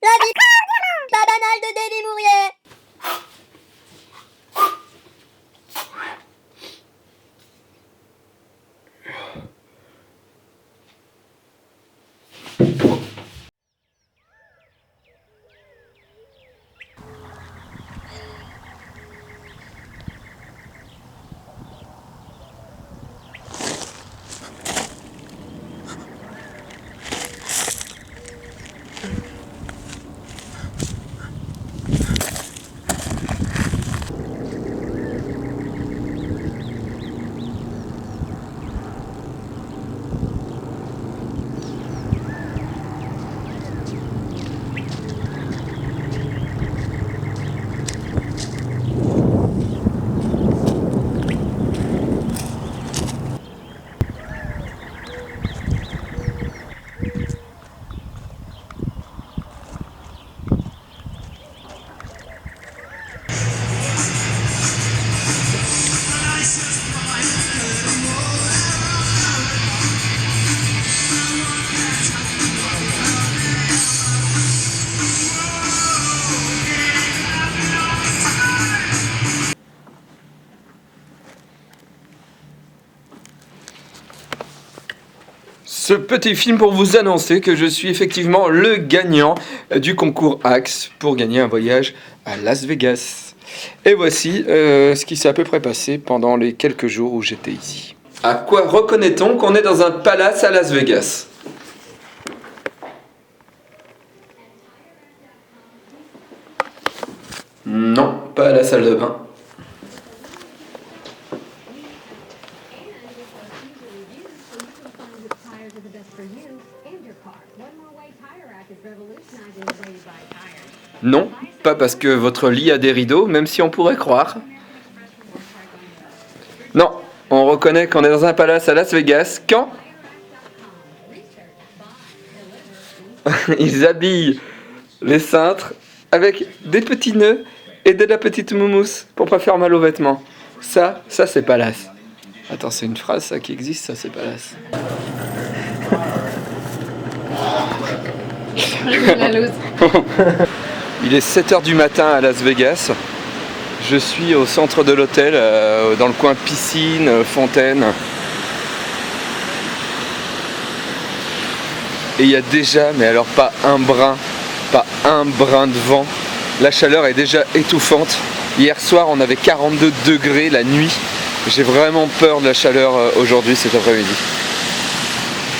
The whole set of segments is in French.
La vie pas banale de Davy Mourier. Ce petit film pour vous annoncer que je suis effectivement le gagnant du concours Axe pour gagner un voyage à Las Vegas. Et voici ce qui s'est à peu près passé pendant les quelques jours où j'étais ici. À quoi reconnaît-on qu'on est dans un palace à Las Vegas ? Non, pas à la salle de bain. Non, pas parce que votre lit a des rideaux, même si on pourrait croire. Non, on reconnaît qu'on est dans un palace à Las Vegas quand ils habillent les cintres avec des petits nœuds et de la petite moumousse pour pas faire mal aux vêtements. Ça c'est palace. Attends, c'est une phrase ça qui existe, ça c'est palace. Il est 7h du matin à Las Vegas. Je suis au centre de l'hôtel, dans le coin piscine, fontaine. Et il y a déjà, mais alors pas un brin de vent. La chaleur est déjà étouffante. Hier soir on avait 42 degrés la nuit. J'ai vraiment peur de la chaleur aujourd'hui, cet après-midi.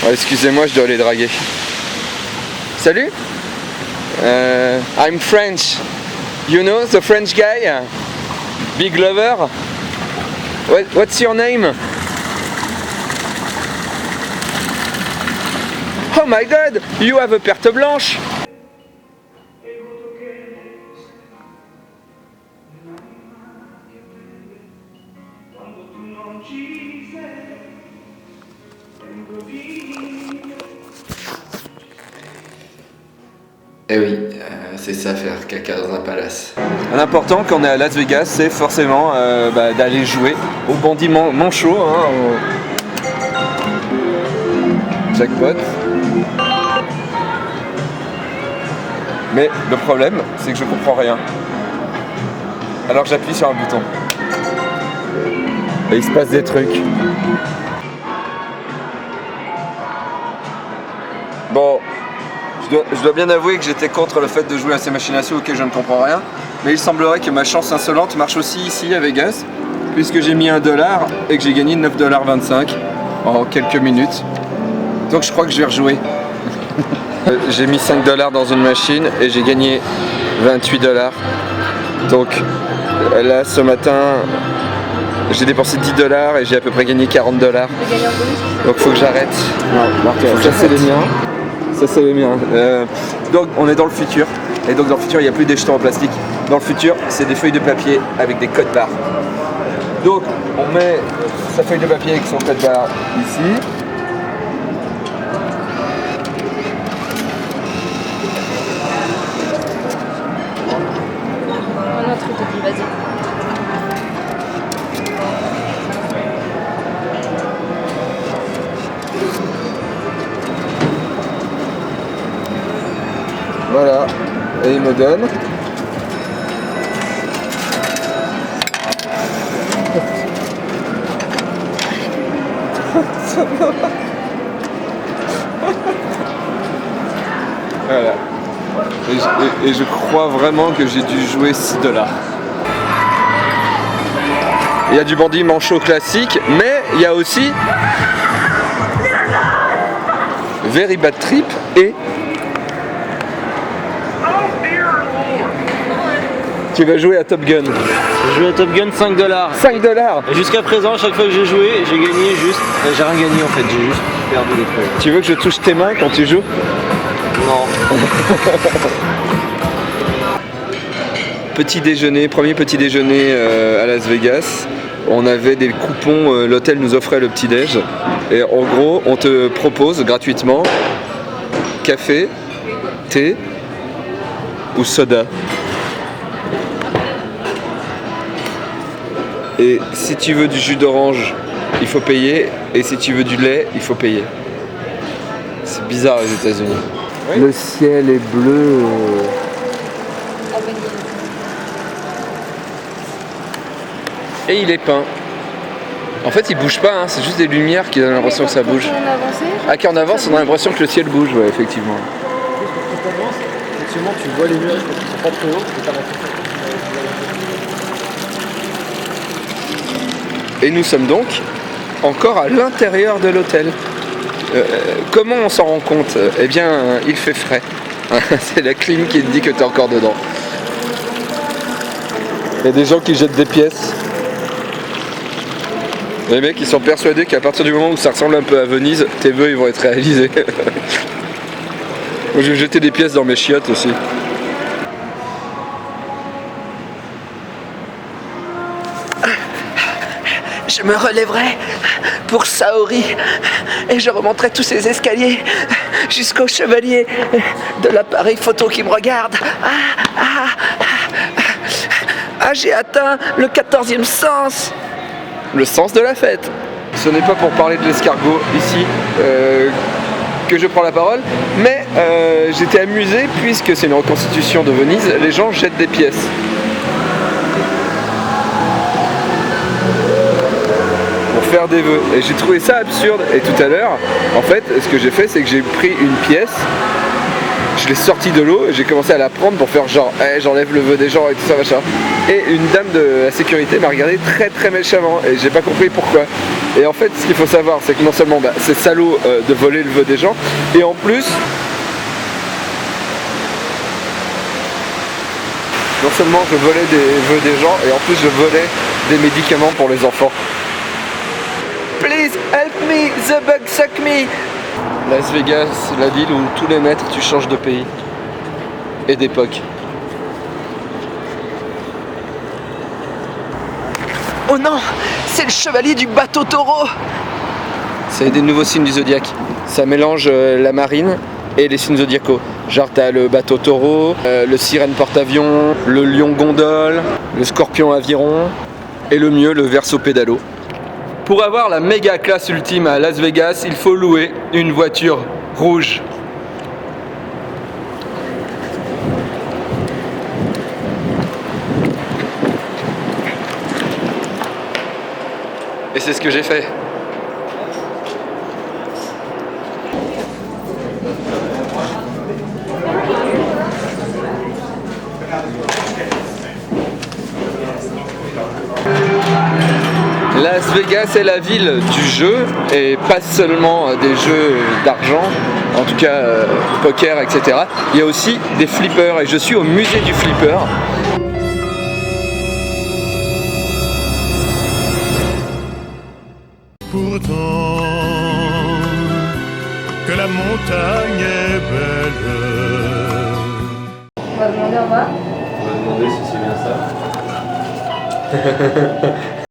Oh, excusez-moi, je dois aller draguer. Salut! I'm French. You know the French guy? Big lover? What's your name? Oh my god! You have a perte blanche! Eh oui, c'est ça faire caca dans un palace. L'important quand on est à Las Vegas, c'est forcément d'aller jouer au bandit manchot, au jackpot. Mais le problème, c'est que je comprends rien. Alors j'appuie sur un bouton. Et il se passe des trucs. Bon. Je dois bien avouer que j'étais contre le fait de jouer à ces machines à sous auxquelles je ne comprends rien. Mais il semblerait que ma chance insolente marche aussi ici à Vegas, puisque j'ai mis $1 et que j'ai gagné 9,25$ en quelques minutes. Donc je crois que je vais rejouer. J'ai mis $5 dans une machine et j'ai gagné 28$. Donc là ce matin j'ai dépensé $10 et j'ai à peu près gagné $40. Donc faut que j'arrête. Ça c'est les miens. Ça c'est les miens. Donc on est dans le futur. Et donc dans le futur il n'y a plus des jetons en plastique. Dans le futur c'est des feuilles de papier avec des codes barres. Donc on met sa feuille de papier avec son code barre ici. Un autre truc, vas-y. Voilà, Et il me donne. Voilà. Et je crois vraiment que j'ai dû jouer 6 $. Il y a du bandit manchot classique, mais il y a aussi Very Bad Trip et tu vas jouer à Top Gun. J'ai joué à Top Gun 5 $. 5 $. Et jusqu'à présent, chaque fois que j'ai joué, j'ai gagné juste. J'ai rien gagné en fait, j'ai juste perdu les feuilles. Tu veux que je touche tes mains quand tu joues? Non. Petit déjeuner, premier petit déjeuner à Las Vegas. On avait des coupons, l'hôtel nous offrait le petit déj. Et en gros, on te propose gratuitement café, thé ou soda. Et si tu veux du jus d'orange, il faut payer. Et si tu veux du lait, il faut payer. C'est bizarre aux États-Unis. Oui. Le ciel est bleu. Et il est peint. En fait, il bouge pas, hein, c'est juste des lumières qui donnent l'impression que ça bouge. Ah, quand on avance, on a l'impression que le ciel bouge, ouais, effectivement. Quand tu avances, effectivement, tu vois les nuages qui sont pas très hauts, et t'as l'impression. Et nous sommes donc encore à l'intérieur de l'hôtel. Comment on s'en rend compte? Eh bien, il fait frais. C'est la clim qui te dit que tu es encore dedans. Il y a des gens qui jettent des pièces. Les mecs, ils sont persuadés qu'à partir du moment où ça ressemble un peu à Venise, tes vœux ils vont être réalisés. Moi, je vais jeter des pièces dans mes chiottes aussi. Je me relèverai pour Saori et je remonterai tous ces escaliers jusqu'au chevalier de l'appareil photo qui me regarde. J'ai atteint le 14e sens. Le sens de la fête. Ce n'est pas pour parler de l'escargot ici que je prends la parole, mais j'étais amusé puisque c'est une reconstitution de Venise, les gens jettent des pièces. Faire des vœux et j'ai trouvé ça absurde. Et tout à l'heure en fait ce que j'ai fait, c'est que j'ai pris une pièce, je l'ai sortie de l'eau et j'ai commencé à la prendre pour faire genre j'enlève le vœu des gens et tout ça machin, et une dame de la sécurité m'a regardé très très méchamment et j'ai pas compris pourquoi. Et en fait ce qu'il faut savoir, c'est que non seulement c'est salaud de voler le vœu des gens, et en plus non seulement je volais des vœux des gens, et en plus je volais des médicaments pour les enfants. Please help me, the bug suck me. Las Vegas, la ville où tous les mètres tu changes de pays et d'époque. Oh non, c'est le chevalier du bateau taureau. C'est des nouveaux signes du zodiaque. Ça mélange la marine et les signes zodiacaux. Genre t'as le bateau taureau, le sirène porte-avions, le lion gondole, le scorpion aviron et le mieux, le verseau pédalo. Pour avoir la méga classe ultime à Las Vegas, il faut louer une voiture rouge. Et c'est ce que j'ai fait. Las Vegas est la ville du jeu, et pas seulement des jeux d'argent, en tout cas poker, etc. Il y a aussi des flippers, et je suis au musée du flipper. Pourtant que la montagne est belle. On va demander au revoir. On va demander si c'est bien ça.